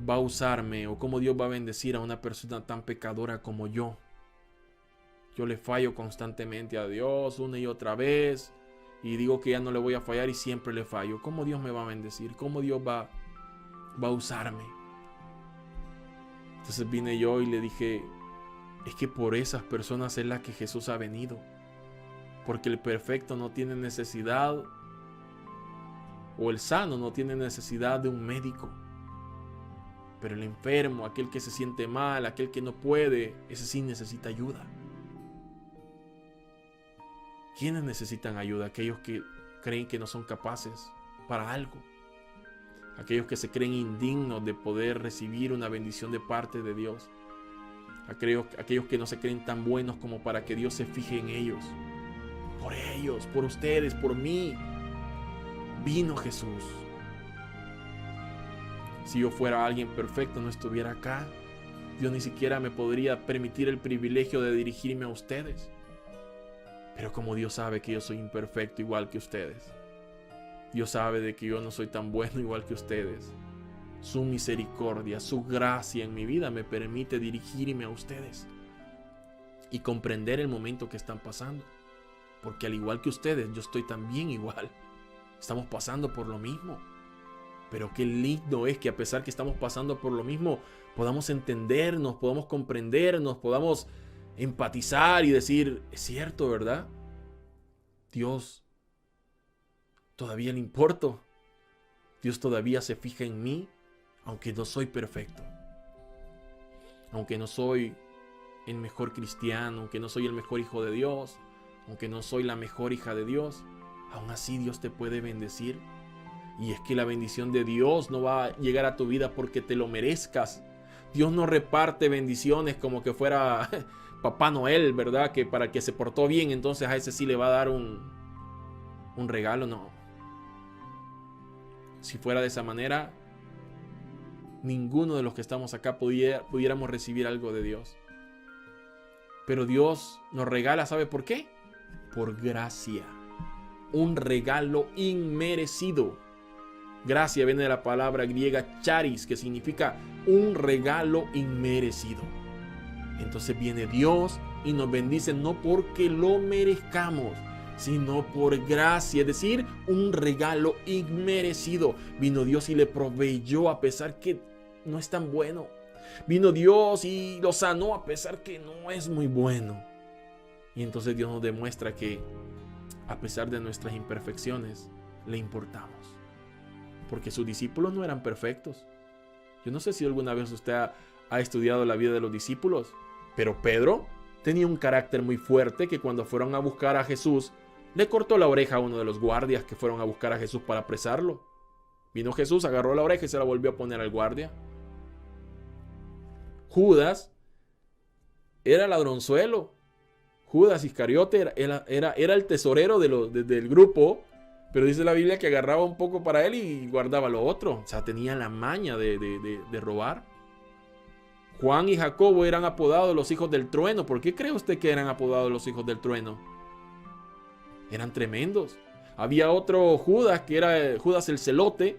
va a usarme o cómo Dios va a bendecir a una persona tan pecadora como yo? Yo le fallo constantemente a Dios una y otra vez y digo que ya no le voy a fallar y siempre le fallo. ¿Cómo Dios me va a bendecir? ¿Cómo Dios va a usarme? Entonces vine yo y le dije, es que por esas personas es la que Jesús ha venido. Porque el perfecto no tiene necesidad, o el sano no tiene necesidad de un médico. Pero el enfermo, aquel que se siente mal, aquel que no puede, ese sí necesita ayuda. ¿Quiénes necesitan ayuda? Aquellos que creen que no son capaces para algo. Aquellos que se creen indignos de poder recibir una bendición de parte de Dios. Aquellos que no se creen tan buenos como para que Dios se fije en ellos. Por ellos, por ustedes, por mí, vino Jesús. Si yo fuera alguien perfecto, no estuviera acá. Dios ni siquiera me podría permitir el privilegio de dirigirme a ustedes. Pero como Dios sabe que yo soy imperfecto igual que ustedes, Dios sabe de que yo no soy tan bueno igual que ustedes, su misericordia, su gracia en mi vida me permite dirigirme a ustedes y comprender el momento que están pasando. Porque al igual que ustedes, yo estoy también igual. Estamos pasando por lo mismo. Pero qué lindo es que a pesar que estamos pasando por lo mismo, podamos entendernos, podamos comprendernos, podamos empatizar y decir, es cierto, ¿verdad? Dios todavía le importo. Dios todavía se fija en mí, aunque no soy perfecto. Aunque no soy el mejor cristiano, aunque no soy el mejor hijo de Dios, aunque no soy la mejor hija de Dios, aún así Dios te puede bendecir. Y es que la bendición de Dios no va a llegar a tu vida porque te lo merezcas. Dios no reparte bendiciones como que fuera Papá Noel, ¿verdad? Que para el que se portó bien, entonces a ese sí le va a dar un regalo. No. Si fuera de esa manera, ninguno de los que estamos acá pudiéramos recibir algo de Dios. Pero Dios nos regala, ¿sabe por qué? Por gracia. Un regalo inmerecido. Gracia viene de la palabra griega charis, que significa un regalo inmerecido. Entonces viene Dios y nos bendice no porque lo merezcamos, sino por gracia, es decir, un regalo inmerecido. Vino Dios y le proveyó a pesar que no es tan bueno. Vino Dios y lo sanó a pesar que no es muy bueno. Y entonces Dios nos demuestra que a pesar de nuestras imperfecciones, le importamos. Porque sus discípulos no eran perfectos. Yo no sé si alguna vez usted ha estudiado la vida de los discípulos, pero Pedro tenía un carácter muy fuerte que cuando fueron a buscar a Jesús, le cortó la oreja a uno de los guardias que fueron a buscar a Jesús para apresarlo. Vino Jesús, agarró la oreja y se la volvió a poner al guardia. Judas era ladronzuelo. Judas Iscariote era el tesorero del grupo, pero dice la Biblia que agarraba un poco para él y guardaba lo otro. O sea, tenía la maña de robar. Juan y Jacobo eran apodados los hijos del trueno. ¿Por qué cree usted que eran apodados los hijos del trueno? Eran tremendos. Había otro Judas, que era Judas el Celote,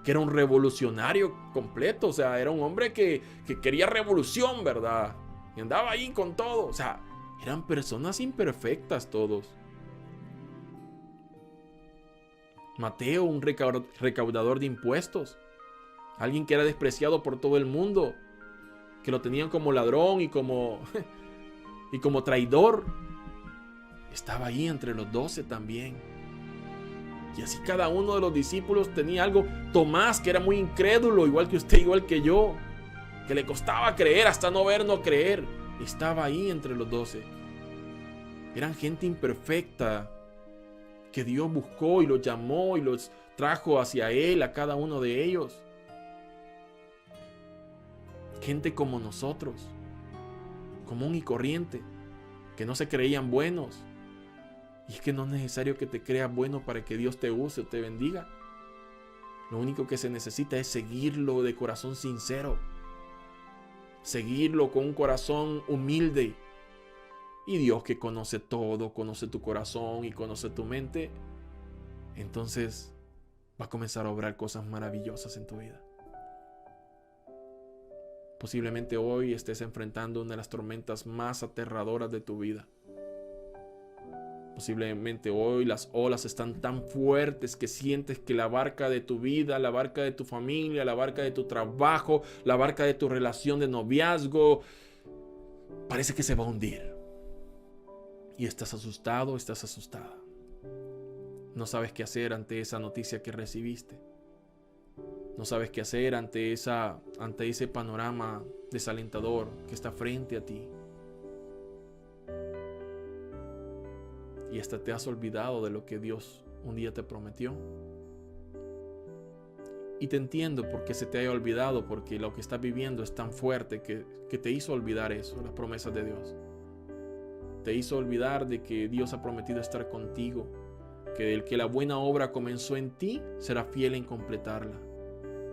que era un revolucionario completo. O sea, era un hombre que quería revolución, ¿verdad? Y andaba ahí con todo. O sea, eran personas imperfectas todos. Mateo, un recaudador de impuestos. Alguien que era despreciado por todo el mundo. Que lo tenían como ladrón y como traidor. Estaba ahí entre los 12 también. Y así cada uno de los discípulos tenía algo. Tomás, que era muy incrédulo, igual que usted, igual que yo. Que le costaba creer, hasta no ver, no creer. Estaba ahí entre los 12. Eran gente imperfecta que Dios buscó y los llamó y los trajo hacia Él, a cada uno de ellos. Gente como nosotros, común y corriente, que no se creían buenos. Y es que no es necesario que te creas bueno para que Dios te use o te bendiga. Lo único que se necesita es seguirlo de corazón sincero. Seguirlo con un corazón humilde. Y Dios, que conoce todo, conoce tu corazón y conoce tu mente, entonces va a comenzar a obrar cosas maravillosas en tu vida. Posiblemente hoy estés enfrentando una de las tormentas más aterradoras de tu vida. Posiblemente hoy las olas están tan fuertes que sientes que la barca de tu vida, la barca de tu familia, la barca de tu trabajo, la barca de tu relación de noviazgo, parece que se va a hundir. Y estás asustado, estás asustada. No sabes qué hacer ante esa noticia que recibiste. No sabes qué hacer ante ese panorama desalentador que está frente a ti. Y hasta te has olvidado de lo que Dios un día te prometió. Y te entiendo porque se te haya olvidado, porque lo que estás viviendo es tan fuerte que te hizo olvidar eso, las promesas de Dios. Te hizo olvidar de que Dios ha prometido estar contigo, que el que la buena obra comenzó en ti será fiel en completarla.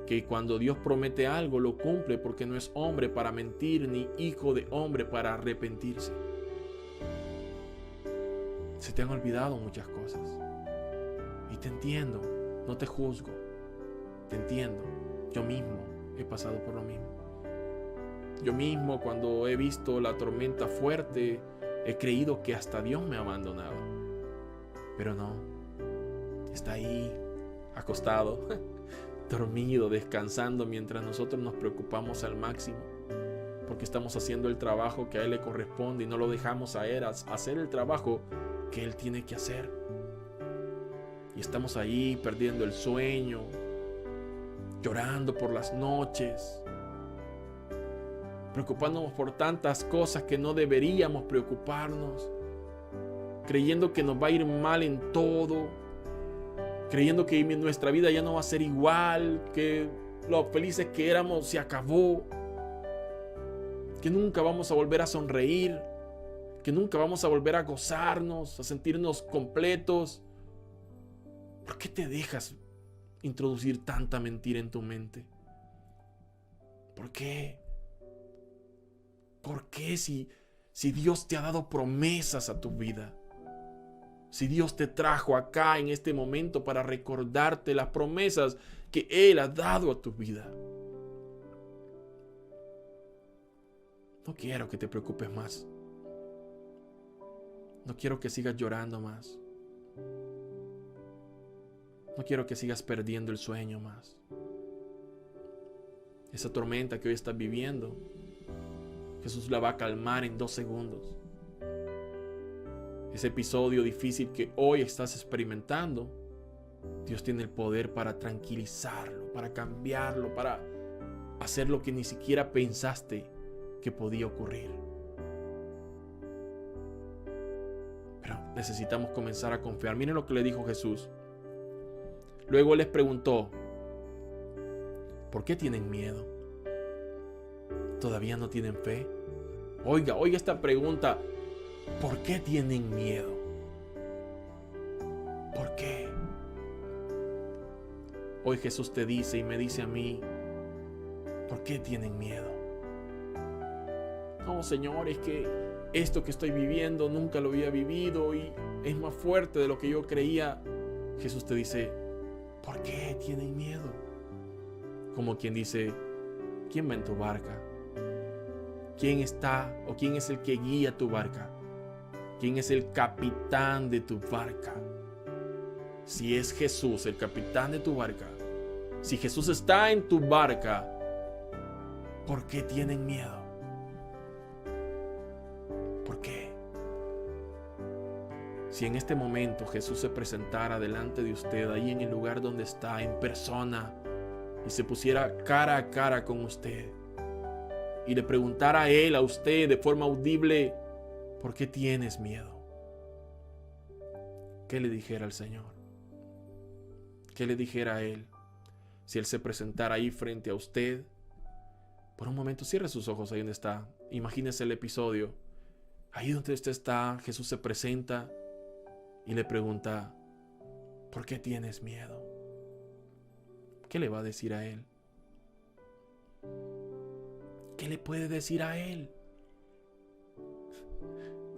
Que cuando Dios promete algo lo cumple, porque no es hombre para mentir ni hijo de hombre para arrepentirse. Se te han olvidado muchas cosas. Y te entiendo, no te juzgo. Te entiendo. Yo mismo he pasado por lo mismo. Yo mismo, cuando he visto la tormenta fuerte, he creído que hasta Dios me ha abandonado. Pero no. Está ahí, acostado, dormido, descansando, mientras nosotros nos preocupamos al máximo. Porque estamos haciendo el trabajo que a Él le corresponde y no lo dejamos a Él hacer el trabajo que Él tiene que hacer. Y estamos ahí perdiendo el sueño, llorando por las noches, preocupándonos por tantas cosas que no deberíamos preocuparnos, creyendo que nos va a ir mal en todo, creyendo que nuestra vida ya no va a ser igual, que lo felices que éramos se acabó, que nunca vamos a volver a sonreír, que nunca vamos a volver a gozarnos, a sentirnos completos. ¿Por qué te dejas introducir tanta mentira en tu mente? ¿Por qué? ¿Por qué si Dios te ha dado promesas a tu vida? Si Dios te trajo acá en este momento para recordarte las promesas que Él ha dado a tu vida. No quiero que te preocupes más. No quiero que sigas llorando más. No quiero que sigas perdiendo el sueño más. Esa tormenta que hoy estás viviendo, Jesús la va a calmar en 2 segundos. Ese episodio difícil que hoy estás experimentando, Dios tiene el poder para tranquilizarlo, para cambiarlo, para hacer lo que ni siquiera pensaste que podía ocurrir. Pero necesitamos comenzar a confiar. Miren lo que le dijo Jesús. Luego Él les preguntó, ¿por qué tienen miedo? ¿Todavía no tienen fe? Oiga esta pregunta. ¿Por qué tienen miedo? ¿Por qué? Hoy Jesús te dice y me dice a mí, ¿por qué tienen miedo? No, Señor, es que esto que estoy viviendo nunca lo había vivido y es más fuerte de lo que yo creía. Jesús te dice, ¿por qué tienen miedo? Como quien dice, ¿quién va en tu barca? ¿Quién está o quién es el que guía tu barca? ¿Quién es el capitán de tu barca? Si es Jesús el capitán de tu barca, si Jesús está en tu barca, ¿por qué tienen miedo? ¿Por qué? Si en este momento Jesús se presentara delante de usted, ahí en el lugar donde está, en persona, y se pusiera cara a cara con usted, y le preguntara a Él, a usted, de forma audible, ¿por qué tienes miedo? ¿Qué le dijera al Señor? ¿Qué le dijera a Él? Si Él se presentara ahí frente a usted, por un momento cierre sus ojos ahí donde está. Imagínese el episodio. Ahí donde usted está, Jesús se presenta y le pregunta, ¿por qué tienes miedo? ¿Qué le va a decir a Él? ¿Qué le puede decir a Él?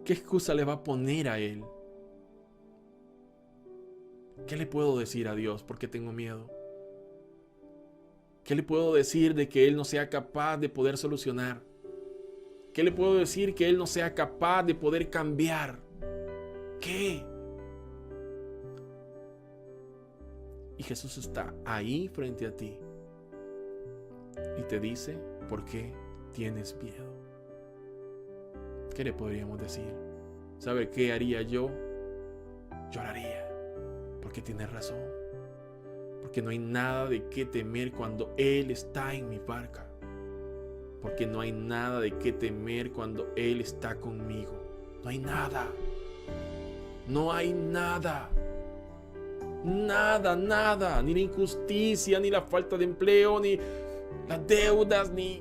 ¿Qué excusa le va a poner a Él? ¿Qué le puedo decir a Dios? ¿Por qué tengo miedo? ¿Qué le puedo decir de que Él no sea capaz de poder solucionar? ¿Qué le puedo decir que Él no sea capaz de poder cambiar? ¿Qué? Y Jesús está ahí frente a ti y te dice, ¿por qué tienes miedo? ¿Qué le podríamos decir? ¿Sabe qué haría yo? Lloraría, porque tienes razón. Porque no hay nada de qué temer cuando Él está en mi barca. Porque no hay nada de qué temer cuando Él está conmigo. No hay nada. No hay nada. Nada, nada. Ni la injusticia, ni la falta de empleo, ni las deudas, ni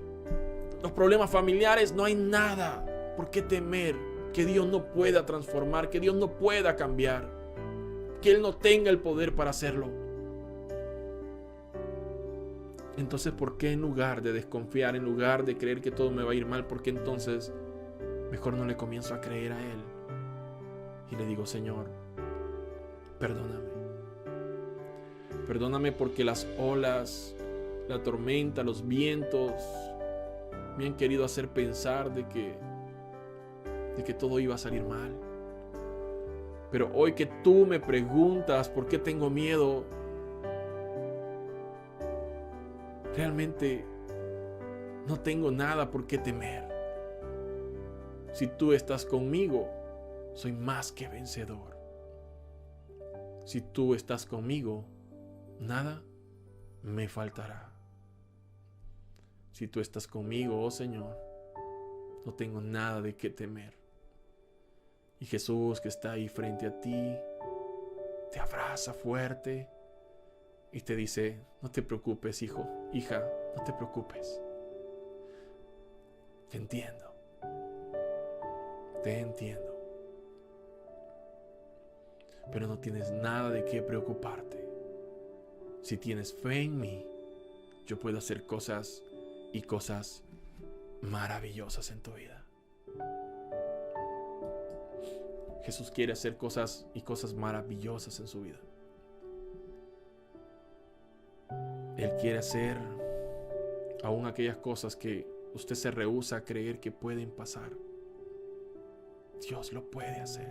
los problemas familiares. No hay nada por qué temer que Dios no pueda transformar, que Dios no pueda cambiar, que Él no tenga el poder para hacerlo. Entonces, ¿por qué en lugar de desconfiar, en lugar de creer que todo me va a ir mal, por qué entonces mejor no le comienzo a creer a Él? Y le digo, Señor, perdóname. Perdóname porque las olas, la tormenta, los vientos me han querido hacer pensar de que todo iba a salir mal. Pero hoy que tú me preguntas por qué tengo miedo, realmente no tengo nada por qué temer. Si tú estás conmigo, soy más que vencedor. Si tú estás conmigo, nada me faltará. Si tú estás conmigo, oh Señor, no tengo nada de qué temer. Y Jesús, que está ahí frente a ti, te abraza fuerte y te dice, no te preocupes, hijo, hija, no te preocupes. Te entiendo. Te entiendo. Pero no tienes nada de qué preocuparte. Si tienes fe en mí, yo puedo hacer cosas y cosas maravillosas en tu vida. Jesús quiere hacer cosas y cosas maravillosas en su vida. Él quiere hacer aún aquellas cosas que usted se rehúsa a creer que pueden pasar. Dios lo puede hacer.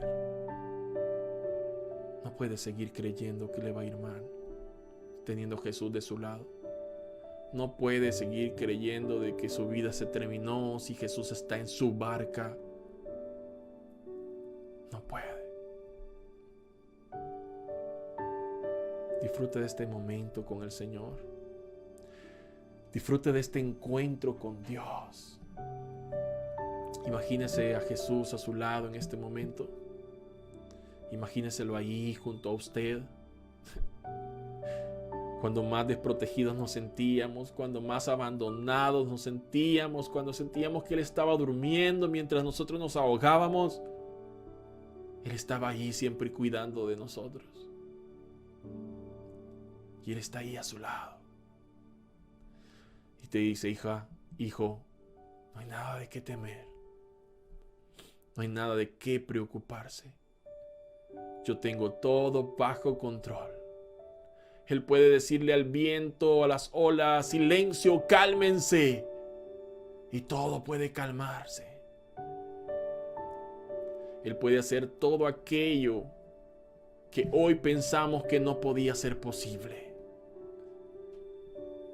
No puede seguir creyendo que le va a ir mal teniendo a Jesús de su lado. No puede seguir creyendo de que su vida se terminó si Jesús está en su barca. No puede. Disfrute de este momento con el Señor. Disfrute de este encuentro con Dios. Imagínese a Jesús a su lado en este momento. Imagíneselo ahí junto a usted. Cuando más desprotegidos nos sentíamos, cuando más abandonados nos sentíamos, cuando sentíamos que Él estaba durmiendo mientras nosotros nos ahogábamos, Él estaba ahí siempre cuidando de nosotros. Y Él está ahí a su lado. Y te dice, hija, hijo, no hay nada de qué temer. No hay nada de qué preocuparse. Yo tengo todo bajo control. Él puede decirle al viento, a las olas, silencio, cálmense. Y todo puede calmarse. Él puede hacer todo aquello que hoy pensamos que no podía ser posible.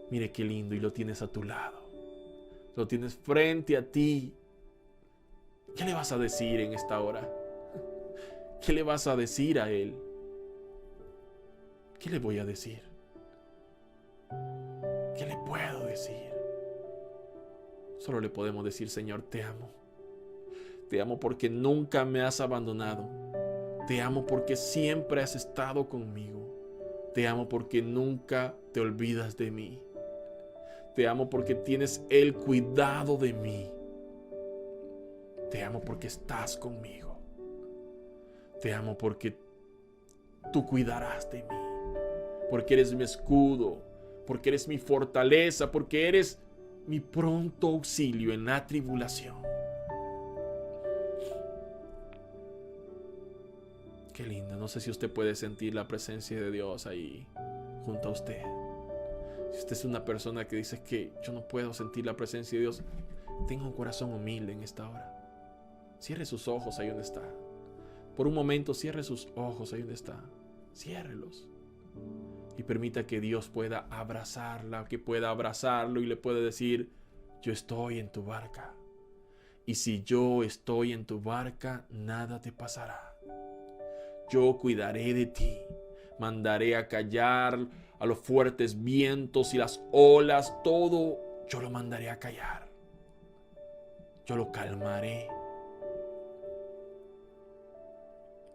Mire qué lindo, y lo tienes a tu lado. Lo tienes frente a ti. ¿Qué le vas a decir en esta hora? ¿Qué le vas a decir a Él? ¿Qué le voy a decir? ¿Qué le puedo decir? Solo le podemos decir, Señor, te amo. Te amo porque nunca me has abandonado. Te amo porque siempre has estado conmigo. Te amo porque nunca te olvidas de mí. Te amo porque tienes el cuidado de mí. Te amo porque estás conmigo. Te amo porque tú cuidarás de mí. Porque eres mi escudo, porque eres mi fortaleza, porque eres mi pronto auxilio en la tribulación. Qué lindo, no sé si usted puede sentir la presencia de Dios ahí junto a usted. Si usted es una persona que dice que yo no puedo sentir la presencia de Dios, tenga un corazón humilde en esta hora. Cierre sus ojos ahí donde está. Por un momento cierre sus ojos ahí donde está. Ciérrelos. Y permita que Dios pueda abrazarla, que pueda abrazarlo y le pueda decir, yo estoy en tu barca. Y si yo estoy en tu barca, nada te pasará. Yo cuidaré de ti. Mandaré a callar a los fuertes vientos y las olas. Todo yo lo mandaré a callar. Yo lo calmaré.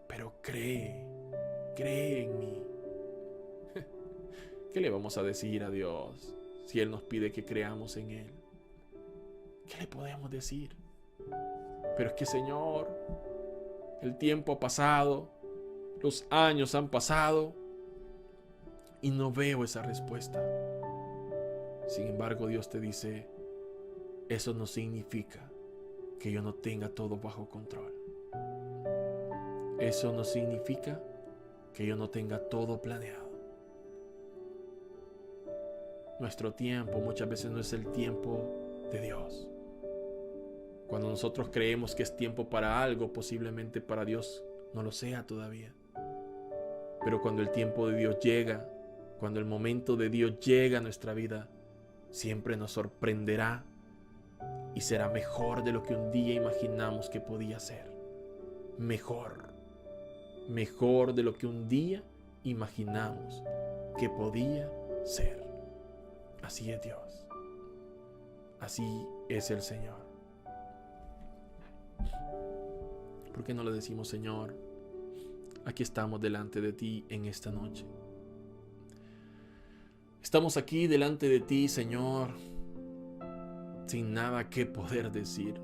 Pero cree en mí. ¿Qué le vamos a decir a Dios si Él nos pide que creamos en Él? ¿Qué le podemos decir? Pero es que, Señor, el tiempo ha pasado, los años han pasado y no veo esa respuesta. Sin embargo, Dios te dice, eso no significa que yo no tenga todo bajo control. Eso no significa que yo no tenga todo planeado. Nuestro tiempo muchas veces no es el tiempo de Dios. Cuando nosotros creemos que es tiempo para algo, posiblemente para Dios no lo sea todavía. Pero cuando el tiempo de Dios llega, cuando el momento de Dios llega a nuestra vida, siempre nos sorprenderá y será mejor de lo que un día imaginamos que podía ser. Mejor de lo que un día imaginamos que podía ser. Así es Dios. Así es el Señor. ¿Por qué no le decimos, Señor, aquí estamos delante de ti en esta noche? Estamos aquí delante de ti, Señor, sin nada que poder decir,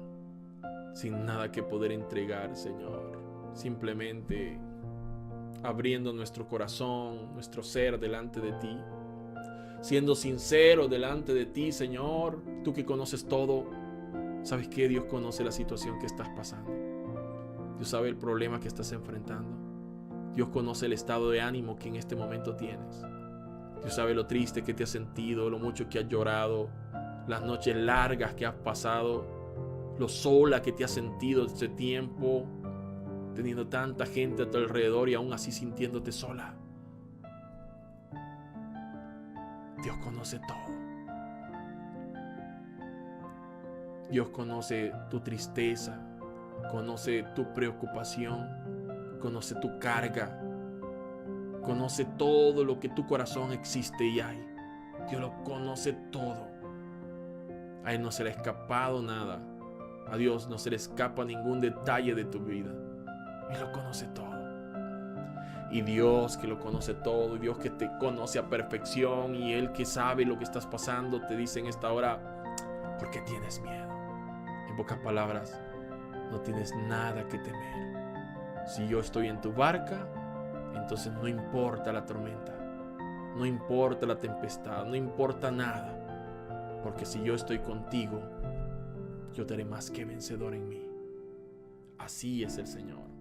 sin nada que poder entregar, Señor. Simplemente abriendo nuestro corazón, nuestro ser delante de ti, siendo sincero delante de ti, Señor. Tú que conoces todo, ¿sabes qué? Dios conoce la situación que estás pasando. Dios sabe el problema que estás enfrentando. Dios conoce el estado de ánimo que en este momento tienes. Dios sabe lo triste que te has sentido, lo mucho que has llorado, las noches largas que has pasado, lo sola que te has sentido este tiempo, teniendo tanta gente a tu alrededor y aún así sintiéndote sola. Dios conoce todo. Dios conoce tu tristeza, conoce tu preocupación, conoce tu carga, conoce todo lo que tu corazón existe y hay. Dios lo conoce todo. A Él no se le ha escapado nada. A Dios no se le escapa ningún detalle de tu vida. Él lo conoce todo. Y Dios que lo conoce todo, Dios que te conoce a perfección y Él que sabe lo que estás pasando, te dice en esta hora: ¿por qué tienes miedo? En pocas palabras, no tienes nada que temer. Si yo estoy en tu barca, entonces no importa la tormenta, no importa la tempestad, no importa nada, porque si yo estoy contigo, yo te haré más que vencedor en mí. Así es el Señor.